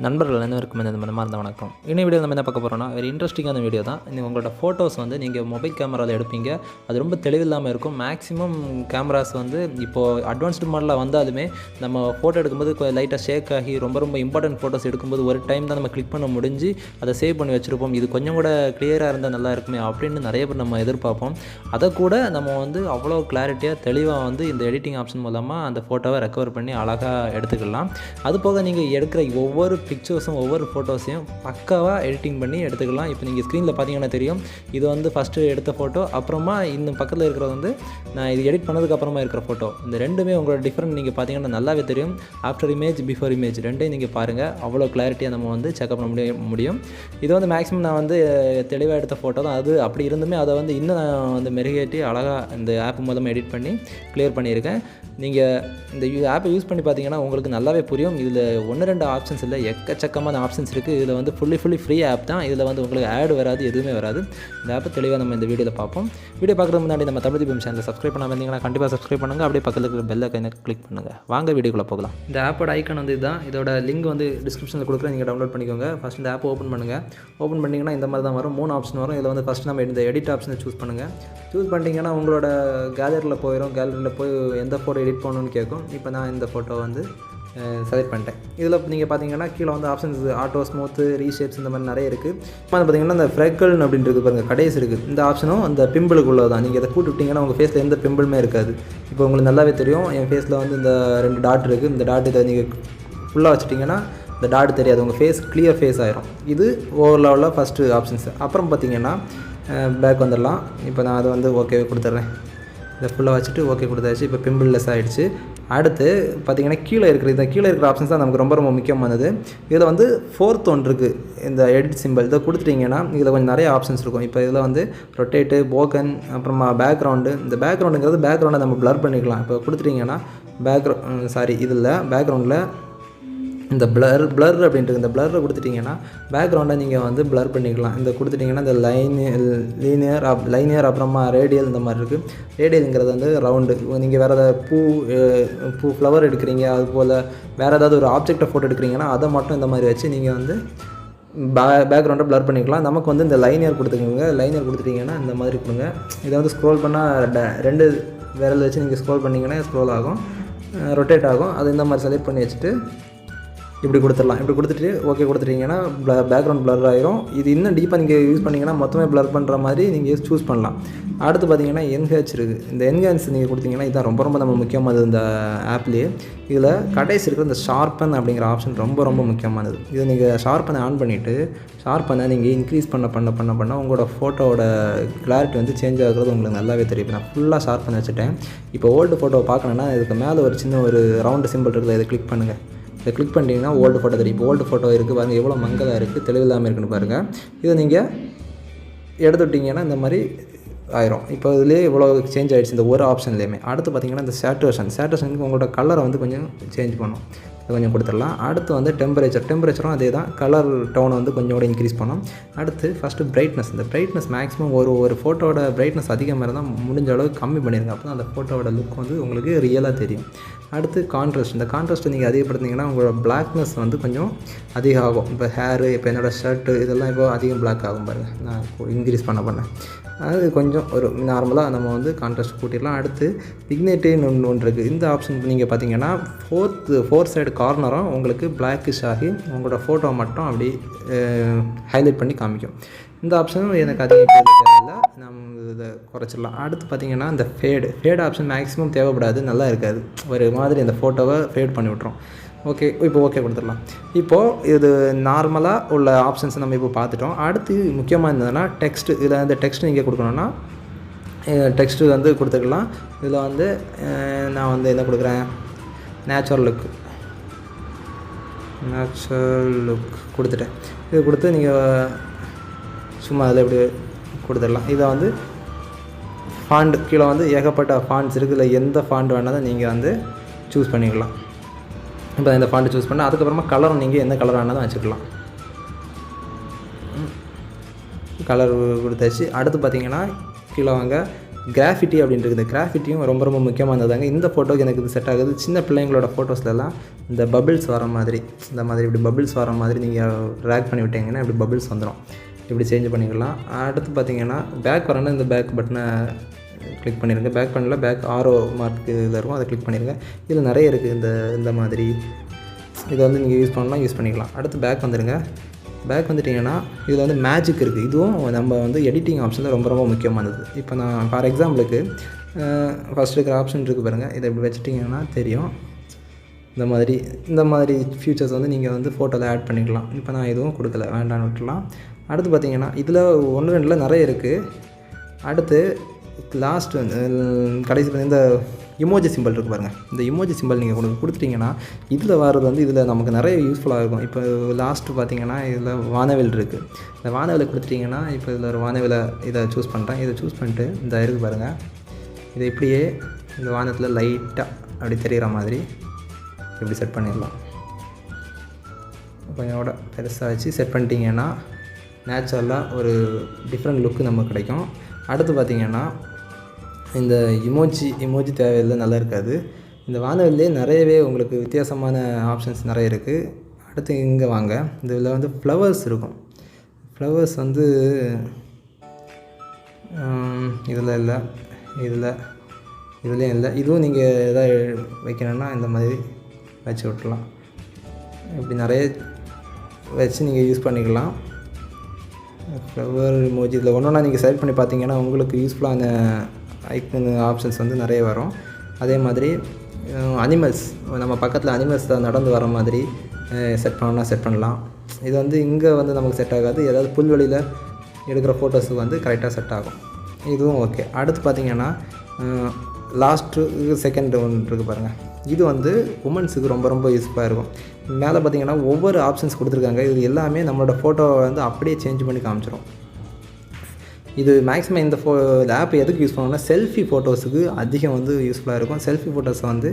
நண்பர்கள் அனைவருக்கும் இந்த மனமார்ந்த வணக்கம். இன்னும் வீடியோ நம்ம என்ன பார்க்க போகிறோம்னா, வெரி இன்ட்ரெஸ்டிங்கான வீடியோ தான். உங்களோட ஃபோட்டோஸ் வந்து நீங்கள் மொபைல் கேமராவில் எடுப்பீங்க. அது ரொம்ப தெளிவில்லாமல் இருக்கும். மேக்ஸிமம் கேமராஸ் வந்து இப்போது அட்வான்ஸ்டு மாடலில் வந்தாலுமே நம்ம ஃபோட்டோ எடுக்கும்போது லைட்டாக ஷேக் ஆகி ரொம்ப இம்பார்ட்டன்ட் ஃபோட்டோஸ் எடுக்கும்போது ஒரு டைம் தான் நம்ம கிளிக் பண்ண முடிஞ்சு அதை சேவ் பண்ணி வச்சுருப்போம். இது கொஞ்சம் கூட கிளியராக இருந்தால் நல்லா இருக்குமே அப்படின்னு நிறைய பேர் நம்ம எதிர்பார்ப்போம். அதை கூட நம்ம வந்து அவ்வளோ கிளாரிட்டியாக தெளிவாக வந்து இந்த எடிட்டிங் ஆப்ஷன் மூலமாக அந்த ஃபோட்டோவை ரெக்கவர் பண்ணி அழகாக எடுத்துக்கலாம். அது போக நீங்கள் எடுக்கிற ஒவ்வொரு பிக்சர்ஸும் ஒவ்வொரு ஃபோட்டோஸையும் பக்காவாக எடிட்டிங் பண்ணி எடுத்துக்கலாம். இப்போ நீங்கள் ஸ்க்ரீனில் பார்த்தீங்கன்னா தெரியும், இது வந்து ஃபஸ்ட்டு எடுத்த ஃபோட்டோ, அப்புறமா இன்னும் பக்கத்தில் இருக்கிறது வந்து நான் இது எடிட் பண்ணதுக்கு அப்புறமா இருக்கிற ஃபோட்டோ. இந்த ரெண்டுமே உங்களோட டிஃப்ரெண்ட் நீங்கள் பார்த்தீங்கன்னா நல்லாவே தெரியும். ஆஃப்டர் இமேஜ் பிஃபோர் இமேஜ் ரெண்டையும் நீங்கள் பாருங்கள். அவ்வளோ கிளாரிட்டியாக நம்ம வந்து செக்அப் பண்ண முடியும். இது வந்து மேக்ஸிமம் நான் வந்து தெளிவாக எடுத்த ஃபோட்டோ தான். அது அப்படி இருந்துமே அதை வந்து இன்னும் நான் வந்து மெருகேற்றி அழகாக இந்த ஆப் மூலமாக எடிட் பண்ணி கிளியர் பண்ணியிருக்கேன். நீங்கள் இந்த ஆப்பை யூஸ் பண்ணி பார்த்தீங்கன்னா உங்களுக்கு நல்லாவே புரியும். இதில் 1-2 ஆப்ஷன்ஸ் இல்லை, எக்கச்சக்கமான ஆப்ஷன்ஸ் இருக்குது. இதில் வந்து ஃபுல்லி ஃப்ரீ ஆப் தான். இதில் வந்து உங்களுக்கு ஆட் வராது, எதுவுமே வராது. இந்த ஆப்பை தெளிவாக நம்ம இந்த வீடியோவில் பார்ப்போம். வீடியோ பார்க்குறதுக்கு முன்னாடி நம்ம தமிழ் தீபம் சேனலை சப்ஸ்கிரைப் பண்ணாமல் இருந்தீங்கன்னா கண்டிப்பாக சப்ஸ்கிரைப் பண்ணுங்கள். அப்படியே பக்கத்தில் இருக்கிற பெல் ஐக்கானை கிளிக் பண்ணுங்கள். வாங்க வீடியோக்குள்ளே போகலாம். இந்த ஆப்போட ஐக்கான் வந்து இதுதான். இதோட லிங்க் வந்து டிஸ்கிரிப்ஷனில் கொடுக்குறேன், நீங்கள் டவுன்லோட் பண்ணிக்கோங்க. ஃபஸ்ட் இந்த ஆப் ஓப்பன் பண்ணுங்கள். ஓப்பன் பண்ணிங்கன்னா இந்த மாதிரி தான் வரும். 3 ஆப்ஷன் வரும். இதில் வந்து ஃபஸ்ட் நம்ம இந்த எடிட் ஆப்ஷனை சூஸ் பண்ணுங்கள். சூஸ் பண்ணிட்டீங்கன்னா உங்களோட கேலரியில் போயிடும். கேலரியில் போய் எந்த ஃபோட்டோ எடிட் பண்ணணும்னு கேட்கும். இப்போ நான் இந்த ஃபோட்டோ வந்து செலக்ட் பண்ணிட்டேன். இதில் நீங்கள் பார்த்தீங்கன்னா கீழே வந்து ஆப்ஷன்ஸ் ஆட்டோ, ஸ்மூத்து, ரீஷேப்ஸ் இந்த மாதிரி நிறைய இருக்குது. இப்போ வந்து பார்த்தீங்கன்னா இந்த ஃப்ரெக்கல் அப்படின்றது பாருங்கள், கடைசி இருக்குது. இந்த ஆப்ஷனும் அந்த பிம்பிளுக்குள்ளே தான். நீங்கள் இதை கூட்டு விட்டிங்கன்னா உங்கள் ஃபேஸில் எந்த பிம்பிளுமே இருக்காது. இப்போ உங்களுக்கு நல்லாவே தெரியும், என் ஃபேஸில் வந்து இந்த 2 டாட் இருக்குது. இந்த டாட் இதை நீங்கள் ஃபுல்லாக வச்சுட்டிங்கன்னா இந்த டாட் தெரியாது, உங்கள் ஃபேஸ் கிளியர் ஃபேஸ் ஆயிரும். இது ஓவர்லாவில் ஃபஸ்ட்டு ஆப்ஷன்ஸ். அப்புறம் பார்த்தீங்கன்னா பேக் வந்துடலாம். இப்போ நான் அதை வந்து ஓகே கொடுத்துட்றேன். இதை ஃபுல்லாக வச்சுட்டு ஓகே கொடுத்தாச்சு. இப்போ பிம்பிள்லெஸ் ஆகிடுச்சு. அடுத்து பார்த்திங்கன்னா கீழே இருக்கிற ஆப்ஷன்ஸ் தான் நமக்கு ரொம்ப முக்கியமானது. இதில் வந்து 4th ஒன்று இருக்குது, இந்த எடிட் சிம்பிள். இதை கொடுத்துட்டிங்கன்னா இதில் கொஞ்சம் நிறைய ஆப்ஷன்ஸ் இருக்கும். இப்போ இதில் வந்து ரொட்டேட்டு, போக்கன், அப்புறமா பேக்ரவுண்டு. இந்த பேக்ரவுண்டுங்கிறது பேக்ரவுண்டை நம்ம ப்ளர் பண்ணிக்கலாம். இப்போ கொடுத்துட்டிங்கன்னா இதில் பேக்ரவுண்டில் இந்த பிளர் அப்படின்ட்டு இந்த பிளரை கொடுத்துட்டிங்கன்னா பேக்ரவுண்டை நீங்கள் வந்து பிளர் பண்ணிக்கலாம். இந்த கொடுத்துட்டிங்கன்னா இந்த லைனியர் அப்புறமா ரேடியல் இந்த மாதிரி இருக்குது. ரேடியலுங்கிறது வந்து ரவுண்டு. நீங்கள் வேறு ஏதாவது பூ ஃப்ளவர் எடுக்கிறீங்க, அதுபோல் வேறு ஏதாவது ஒரு ஆப்ஜெக்டை ஃபோட்டோ எடுக்கிறீங்கன்னா அதை மட்டும் இந்த மாதிரி வச்சு நீங்கள் வந்து பேக்ரவுண்டை பிளர் பண்ணிக்கலாம். நமக்கு வந்து இந்த லைனியர் கொடுத்துக்கோங்க. லைனியர் கொடுத்துட்டிங்கன்னா இந்த மாதிரி கொடுங்க. இதை வந்து ஸ்க்ரோல் பண்ணால் 2 விரல் வச்சு நீங்கள் ஸ்க்ரோல் பண்ணிங்கன்னா ஸ்க்ரோல் ஆகும், ரொட்டேட் ஆகும். அது இந்த மாதிரி செலக்ட் பண்ணி வச்சுட்டு இப்படி கொடுத்துடலாம். இப்படி கொடுத்துட்டு ஓகே கொடுத்துட்டிங்கன்னா பேக்ரவுண்ட் ப்ளர் ஆகிரும். இது இன்னும் டீப்பாக நீங்கள் யூஸ் பண்ணிங்கன்னா மொத்தமே ப்ளர் பண்ணுற மாதிரி நீங்கள் சூஸ் பண்ணலாம். அடுத்து பார்த்தீங்கன்னா என்ஹெச் இருக்குது. இந்த என்ஹான்ஸ் நீங்கள் கொடுத்தீங்கன்னா இதுதான் ரொம்ப நம்ம முக்கியமானது இந்த ஆப்லேயே. இதில் கடைசி இருக்கிற இந்த ஷார்ப்பன் அப்படிங்கிற ஆப்ஷன் ரொம்ப முக்கியமானது. இதை நீங்கள் ஷார்ப்பனை ஆன் பண்ணிவிட்டு ஷார்ப்பனை நீங்கள் இன்க்ரீஸ் பண்ண உங்களோட ஃபோட்டோவோட கிளாரிட்டி வந்து சேஞ்ச் ஆகுறது உங்களுக்கு நல்லாவே தெரியும். நான் ஃபுல்லாக ஷார்ப்பன் வச்சுட்டேன். இப்போ ஓல்டு ஃபோட்டோவை பார்க்கணுன்னா இதுக்கு மேலே ஒரு சின்ன ஒரு ரவுண்டு சிம்பிள் இருக்குது, இதை கிளிக் பண்ணுங்கள். இதை கிளிக் பண்ணிட்டீங்கன்னா ஓல்டு ஃபோட்டோ தெரியும். இப்போ ஓல்டு ஃபோட்டோ இருக்குது பாருங்கள், எவ்வளோ மங்கலாக இருக்குது, தெளிவில்லாமல் இருக்குன்னு பாருங்கள். இதை நீங்கள் எடுத்து விட்டிங்கன்னா இந்த மாதிரி ஆயிரும். இப்போ இதுலேயே இவ்வளோ சேஞ்ச் ஆகிடுச்சு இந்த ஒரு ஆப்ஷன்லேயுமே. அடுத்து பார்த்திங்கன்னா இந்த சேட்டுரேஷனுக்கு உங்களோட கலரை வந்து கொஞ்சம் சேஞ்ச் பண்ணும். இது கொஞ்சம் கொடுத்துடலாம். அடுத்து வந்து டெம்பரேச்சரும் அதே தான். கலர் டோனை வந்து கொஞ்சம் கூட இன்க்ரீஸ் பண்ணோம். அடுத்து ஃபஸ்ட்டு பிரைட்னஸ். இந்த பிரைட்னஸ் மேக்ஸிமம் ஒரு ஃபோட்டோவோட பிரைட்னஸ் அதிகமாக இருந்தால் முடிஞ்ச அளவுக்கு கம்மி பண்ணிடுங்க. அப்போ தான் அந்த ஃபோட்டோவோட லுக் வந்து உங்களுக்கு ரியலாக தெரியும். அடுத்து கான்ட்ராஸ்ட். இந்த கான்ட்ராஸ்ட்டை நீங்கள் அதிகப்படுத்திங்கன்னா உங்களோட பிளாக்னஸ் வந்து கொஞ்சம் அதிகம் ஆகும். இப்போ ஹேரு, இப்போ என்னோடய ஷர்ட்டு இதெல்லாம் இப்போ அதிகம் பிளாக் ஆகும் பாருங்கள். நான் இன்க்ரீஸ் பண்ண அது கொஞ்சம் ஒரு நார்மலாக நம்ம வந்து கான்ட்ராஸ்ட் கூட்டிடலாம். அடுத்து விக்னேட்டின்னு ஒன்று இருக்குது. இந்த ஆப்ஷன் நீங்கள் பார்த்தீங்கன்னா 4th சைடு கார்னரும் உங்களுக்கு பிளாக்கிஷ் ஆகி உங்களோட ஃபோட்டோ மட்டும் அப்படி ஹைலைட் பண்ணி காமிக்கும். இந்த ஆப்ஷனும் எனக்கு அதிகம் தேவையில்லை, நம்ம இதை குறைச்சிடலாம். அடுத்து பார்த்திங்கன்னா இந்த ஃபேட் ஆப்ஷன் மேக்ஸிமம் தேவைப்படாது, நல்லா இருக்காது, ஒரு மாதிரி இந்த ஃபோட்டோவை ஃபேட் பண்ணி விட்ரும். ஓகே, இப்போ ஓகே கொடுத்துடலாம். இப்போது இது நார்மலாக உள்ள ஆப்ஷன்ஸை நம்ம இப்போ பார்த்துட்டோம். அடுத்து முக்கியமாக இருந்ததுன்னா டெக்ஸ்ட்டு. இதில் இந்த டெக்ஸ்ட் நீங்கள் கொடுக்கணுன்னா டெக்ஸ்ட்டு வந்து கொடுத்துக்கலாம். இதில் வந்து நான் வந்து என்ன கொடுக்குறேன், நேச்சுரல் லுக் கொடுத்துட்டேன். இது கொடுத்து நீங்கள் சும்மா அதில் இப்படி கொடுத்துடலாம். இதை வந்து ஃபாண்ட் கீழே வந்து ஏகப்பட்ட ஃபாண்ட்ஸ் இருக்குது. இல்லை எந்த ஃபாண்ட் வேணாலும் நீங்கள் வந்து சூஸ் பண்ணிக்கலாம். இப்போ இந்த ஃபாண்ட்டு சூஸ் பண்ணால் அதுக்கப்புறமா கலரும் நீங்கள் எந்த கலர் வேணாலும் வச்சுக்கலாம். கலர் கொடுத்தாச்சு. அடுத்து பார்த்திங்கன்னா கீழே வாங்க, கிராஃபிட்டி அப்படின்றது. இந்த கிராஃபிட்டியும் ரொம்ப ரொம்ப முக்கியமானதாங்க. இந்த ஃபோட்டோக்கு எனக்கு இது செட் ஆகுது. சின்ன பிள்ளைங்களோட ஃபோட்டோஸ்லலாம் இந்த பபிள்ஸ் வர மாதிரி, இந்த மாதிரி இப்படி பபிள்ஸ் வர மாதிரி நீங்கள் ட்ராக் பண்ணி விட்டீங்கன்னா இப்படி பபிள்ஸ் வந்துடும். இப்படி சேஞ்ச் பண்ணிக்கலாம். அடுத்து பார்த்தீங்கன்னா பேக் வரணும்னா இந்த பேக் பட்டனை கிளிக் பண்ணிடுங்க. பேக் பண்ணல, பேக் ஆரோ மார்க் இதில் இருக்கும், அதை கிளிக் பண்ணிடுங்க. இதில் நிறைய இருக்குது. இந்த மாதிரி இதை வந்து நீங்கள் யூஸ் பண்ணலாம், யூஸ் பண்ணிக்கலாம். அடுத்து பேக் வந்துடுங்க. பேக் வந்துட்டிங்கன்னா இதில் வந்து மேஜிக் இருக்குது. இதுவும் நம்ம வந்து எடிட்டிங் ஆப்ஷனில் ரொம்ப ரொம்ப முக்கியமானது. இப்போ நான் ஃபார் எக்ஸாம்பிளுக்கு ஃபஸ்ட் இருக்கிற ஆப்ஷன் இருக்குது பாருங்கள். இதை இப்படி வச்சுட்டிங்கன்னா தெரியும். இந்த மாதிரி ஃபியூச்சர்ஸ் வந்து நீங்கள் வந்து ஃபோட்டோவில் ஆட் பண்ணிக்கலாம். இப்போ நான் எதுவும் கொடுக்கல, வேண்டான்னு விட்டுலாம். அடுத்து பார்த்தீங்கன்னா இதில் 1-2 நிறைய இருக்குது. அடுத்து லாஸ்ட் கடைசி இந்த இமோஜி சிம்பிள் இருக்குது பாருங்கள். இந்த இமோஜி சிம்பிள் நீங்கள் கொடுத்துட்டிங்கன்னா இதில் வர்றது வந்து இதில் நமக்கு நிறைய யூஸ்ஃபுல்லாக இருக்கும். இப்போ லாஸ்ட்டு பார்த்தீங்கன்னா இதில் வானவில் இருக்குது. இந்த வானவிலை கொடுத்துட்டிங்கன்னா இப்போ இதில் ஒரு வானவிலை இதை சூஸ் பண்ணுறேன். இதை சூஸ் பண்ணிட்டு இந்த இருக்குது பாருங்கள். இதை இப்படியே இந்த வானத்தில் லைட்டாக அப்படி தெரிகிற மாதிரி இப்படி செட் பண்ணிடலாம். கொஞ்சம் கூட பெருசாக வச்சு செட் பண்ணிட்டீங்கன்னா நேச்சுரலாக ஒரு டிஃப்ரெண்ட் லுக்கு நமக்கு கிடைக்கும். அடுத்து பார்த்திங்கன்னா இந்த இமோஜி தேவையில்லை, நல்லா இருக்காது. இந்த வானவிலே நிறையவே உங்களுக்கு வித்தியாசமான ஆப்ஷன்ஸ் நிறைய இருக்குது. அடுத்து இங்கே வாங்க. இதில் வந்து ஃப்ளவர்ஸ் இருக்கும். ஃப்ளவர்ஸ் வந்து இதில் இல்லை, இதுலேயும் இல்லை. இதுவும் நீங்கள் எதாவது வைக்கணுன்னா இந்த மாதிரி வச்சு விட்டுலாம். இப்படி நிறைய வச்சு நீங்கள் யூஸ் பண்ணிக்கலாம். ஃப்ளவர் இமோஜி இதில் ஒன்றா நீங்கள் செலக்ட் பண்ணி பார்த்தீங்கன்னா உங்களுக்கு யூஸ்ஃபுல்லான ஐக்கன் ஆப்ஷன்ஸ் வந்து நிறைய வரும். அதே மாதிரி அனிமல்ஸ், நம்ம பக்கத்தில் அனிமல்ஸ் நடந்து வர மாதிரி செட் பண்ணணும்னா செட் பண்ணலாம். இது வந்து இங்கே வந்து நமக்கு செட் ஆகாது. ஏதாவது புல்வெளியில் எடுக்கிற ஃபோட்டோஸுக்கு வந்து கரெக்டாக செட் ஆகும். இதுவும் ஓகே. அடுத்து பார்த்திங்கன்னா லாஸ்ட்டு செகண்ட் ஒன்று இருக்குது பாருங்கள். இது வந்து உமன்ஸுக்கு ரொம்ப ரொம்ப யூஸ்ஃபுல்லாக இருக்கும். மேலே பார்த்திங்கன்னா ஒவ்வொரு ஆப்ஷன்ஸ் கொடுத்துருக்காங்க. இது எல்லாமே நம்மளோட ஃபோட்டோவை வந்து அப்படியே சேஞ்ச் பண்ணி காமிச்சிடும். இது மேக்ஸிமம் இந்த ஆப் எதுக்கு யூஸ் பண்ணணும்னா செல்ஃபி ஃபோட்டோஸுக்கு அதிகம் வந்து யூஸ்ஃபுல்லாக இருக்கும். செல்ஃபி ஃபோட்டோஸை வந்து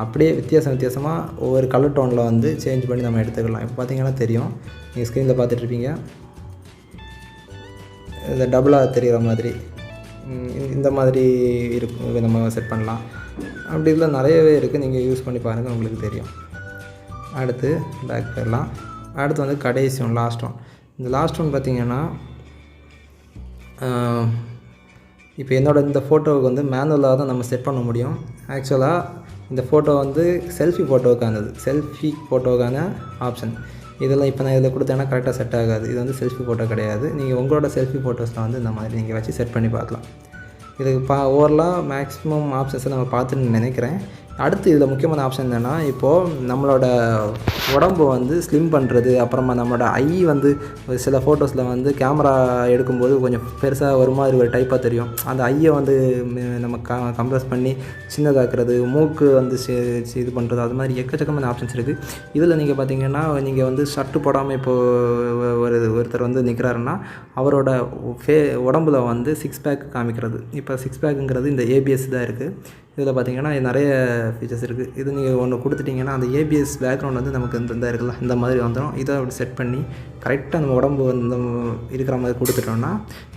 அப்படியே வித்தியாசமாக ஒவ்வொரு கலர் டோனில் வந்து சேஞ்ச் பண்ணி நம்ம எடுத்துக்கலாம். இப்போ பார்த்திங்கன்னா தெரியும், நீங்கள் ஸ்க்ரீனில் பார்த்துட்ருப்பீங்க. இந்த டபுளாக தெரிகிற மாதிரி இந்த மாதிரி இருக்கும், நம்ம செட் பண்ணலாம். அப்படி இல்லை நிறையவே இருக்குது, நீங்கள் யூஸ் பண்ணி பாருங்கள், உங்களுக்கு தெரியும். அடுத்து பேக் போயிடலாம். அடுத்து வந்து கடைசி ஒன், இந்த லாஸ்ட் ஒன் பார்த்திங்கன்னா இப்போ இந்த ஃபோட்டோவுக்கு வந்து மேனுவலாக தான் நம்ம செட் பண்ண முடியும். ஆக்சுவலாக இந்த ஃபோட்டோ வந்து செல்ஃபி ஃபோட்டோவுக்கான ஆப்ஷன். இதெல்லாம் இப்போ நான் இதில் கொடுத்தேன்னா கரெக்டாக செட் ஆகாது. இது வந்து செல்ஃபி ஃபோட்டோ கிடையாது. நீங்கள் உங்களோட செல்ஃபி ஃபோட்டோஸில் வந்து இந்த மாதிரி நீங்கள் வச்சு செட் பண்ணி பார்க்கலாம். இதுக்கு ஓவரலாக மேக்ஸிமம் ஆப்ஷன்ஸை நம்ம பார்த்துன்னு நினைக்கிறேன். அடுத்து இதில் முக்கியமான ஆப்ஷன் என்னென்னா, இப்போது நம்மளோட உடம்பு வந்து ஸ்லிம் பண்ணுறது, அப்புறமா நம்மளோட ஐ வந்து சில ஃபோட்டோஸில் வந்து கேமரா எடுக்கும்போது கொஞ்சம் பெருசாக ஒரு மாதிரி ஒரு டைப்பாக தெரியும். அந்த ஐயை வந்து நம்ம கம்ப்ரஸ் பண்ணி சின்னதாக்குறது, மூக்கு வந்து இது பண்ணுறது, அது மாதிரி எக்கச்சக்கமான ஆப்ஷன்ஸ் இருக்குது. இதில் நீங்கள் பார்த்தீங்கன்னா நீங்கள் வந்து ஷர்ட்டு போடாமல் இப்போது ஒருத்தர் வந்து நிற்கிறாருன்னா அவரோட உடம்புல வந்து 6 பேக் காமிக்கிறது. இப்போ 6 பேக்குங்கிறது இந்த ஏபிஎஸ் தான் இருக்குது. இதில் பார்த்தீங்கன்னா நிறைய ஃபீச்சர்ஸ் இருக்குது. இது நீங்கள் ஒன்று கொடுத்துட்டிங்கன்னா அந்த ஏபிஎஸ் பேக்ரவுண்ட் வந்து நமக்கு இந்த இருக்குல்ல, இந்த மாதிரி வந்துடும். இதை அப்படி செட் பண்ணி கரெக்டாக நம்ம உடம்பு வந்து இருக்கிற மாதிரி கொடுத்துட்டோம்னா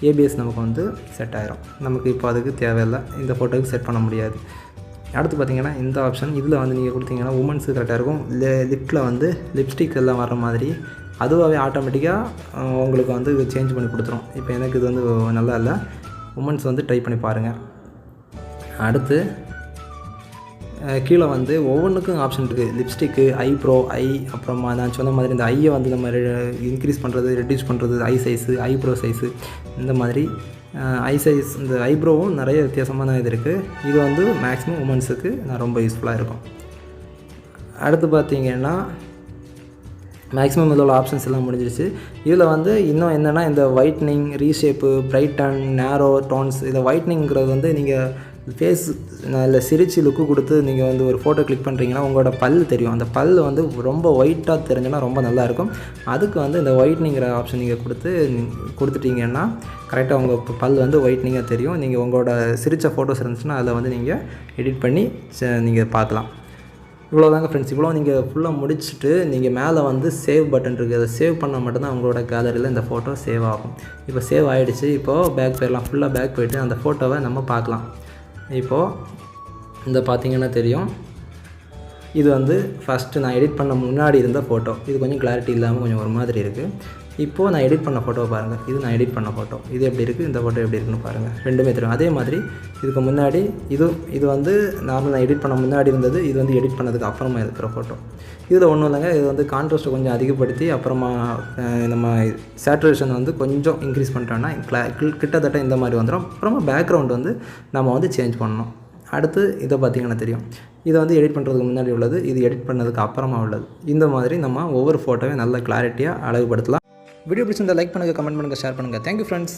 ஏபிஎஸ் நமக்கு வந்து செட் ஆகிரும். நமக்கு இப்போ அதுக்கு தேவையில்லை, இந்த ஃபோட்டோவுக்கு செட் பண்ண முடியாது. அடுத்து பார்த்திங்கன்னா இந்த ஆப்ஷன் இதில் வந்து நீங்கள் கொடுத்தீங்கன்னா உமன்ஸுக்கு கரெக்டாக இருக்கும். லிப்டில் வந்து லிப்ஸ்டிக் எல்லாம் வர மாதிரி அதுவாகவே ஆட்டோமேட்டிக்காக உங்களுக்கு வந்து சேஞ்ச் பண்ணி கொடுத்துரும். இப்போ எனக்கு இது வந்து நல்லா இல்லை. உமன்ஸ் வந்து ட்ரை பண்ணி பாருங்கள். அடுத்து கீழே வந்து ஒவ்வொன்றுக்கும் ஆப்ஷன் இருக்குது. லிப்ஸ்டிக்கு, ஐப்ரோ, அப்புறமா நான் சொன்ன மாதிரி இந்த ஐயை வந்து நம்ம இன்க்ரீஸ் பண்ணுறது, ரெடியூஸ் பண்ணுறது, ஐ சைஸு, ஐப்ரோ சைஸு, இந்த மாதிரி ஐ சைஸ், இந்த ஐப்ரோவும் நிறைய வித்தியாசமான இது இருக்குது. இது வந்து மேக்ஸிமம் உமன்ஸுக்கு ரொம்ப யூஸ்ஃபுல்லாக இருக்கும். அடுத்து பார்த்திங்கன்னா மேக்ஸிமம் இதில் உள்ள ஆப்ஷன்ஸ் எல்லாம் முடிஞ்சிருச்சு. இதில் வந்து இன்னும் என்னென்னா இந்த ஒயிட்னிங், ரீஷேப்பு, பிரைட்டன், நேரோ, டோன்ஸ். இதில் ஒயிட்னிங்கிறது வந்து நீங்கள் ஃபேஸ் இல்லை சிரிச்சு லுக்கு கொடுத்து நீங்கள் வந்து ஒரு ஃபோட்டோ கிளிக் பண்ணுறீங்கன்னா உங்களோட பல் தெரியும். அந்த பல் வந்து ரொம்ப ஒயிட்டாக தெரிஞ்சுன்னா ரொம்ப நல்லாயிருக்கும். அதுக்கு வந்து இந்த ஒயிட்னிங்கிற ஆப்ஷன் நீங்கள் கொடுத்துட்டீங்கன்னா கரெக்டாக உங்கள் பல் வந்து ஒயிட்னிங்காக தெரியும். நீங்கள் உங்களோட சிரித்த ஃபோட்டோஸ் இருந்துச்சுன்னா அதில் வந்து நீங்கள் எடிட் பண்ணி நீங்கள் பார்க்கலாம். இவ்வளோ தாங்க ஃப்ரெண்ட்ஸ். இவ்வளோ நீங்கள் ஃபுல்லாக முடிச்சுட்டு நீங்கள் மேலே வந்து சேவ் பட்டன் இருக்குது. அதை சேவ் பண்ணால் மட்டும்தான் உங்களோட கேலரியில் இந்த ஃபோட்டோ சேவ் ஆகும். இப்போ சேவ் ஆகிடுச்சு. இப்போது பேக் போயிடலாம். ஃபுல்லாக பேக் போய்ட்டு அந்த ஃபோட்டோவை நம்ம பார்க்கலாம். இப்போது இந்த பார்த்திங்கன்னா தெரியும், இது வந்து ஃபஸ்ட்டு நான் எடிட் பண்ண முன்னாடி இருந்த ஃபோட்டோ. இது கொஞ்சம் கிளாரிட்டி இல்லாமல் கொஞ்சம் ஒரு மாதிரி இருக்குது. இப்போது நான் எடிட் பண்ண ஃபோட்டோவை பாருங்கள். இது நான் எடிட் பண்ண ஃபோட்டோ. இது எப்படி இருக்குது, இந்த ஃபோட்டோ எப்படி இருக்குன்னு பாருங்கள். ரெண்டுமே தெரியும். அதே மாதிரி இதுக்கு முன்னாடி இது வந்து நார்மல் நான் எடிட் பண்ண முன்னாடி இருந்தது. இது வந்து எடிட் பண்ணதுக்கு அப்புறமா இருக்கிற ஃபோட்டோ. இதில் ஒன்றும் இல்லைங்க, இது வந்து கான்ட்ராஸ்ட்டை கொஞ்சம் அதிகப்படுத்தி அப்புறமா நம்ம சேச்சுரேஷன் வந்து கொஞ்சம் இன்க்ரீஸ் பண்ணிட்டோன்னா கிட்டத்தட்ட இந்த மாதிரி வந்துடும். அப்புறமா பேக்ரவுண்ட் வந்து நம்ம வந்து சேஞ்ச் பண்ணணும். அடுத்து இதை பார்த்திங்கன்னா தெரியும், இதை வந்து எடிட் பண்ணுறதுக்கு முன்னாடி உள்ளது, இது எடிட் பண்ணதுக்கு அப்புறமா உள்ளது. இந்த மாதிரி நம்ம ஒவ்வொரு ஃபோட்டோவையும் நல்ல கிளாரிட்டியாக அழகுபடுத்தலாம். வீடியோ பிடிச்சிருந்தால் லைக் பண்ணுங்கள், கமெண்ட் பண்ணுங்கள், ஷேர் பண்ணுங்கள். Thank you friends.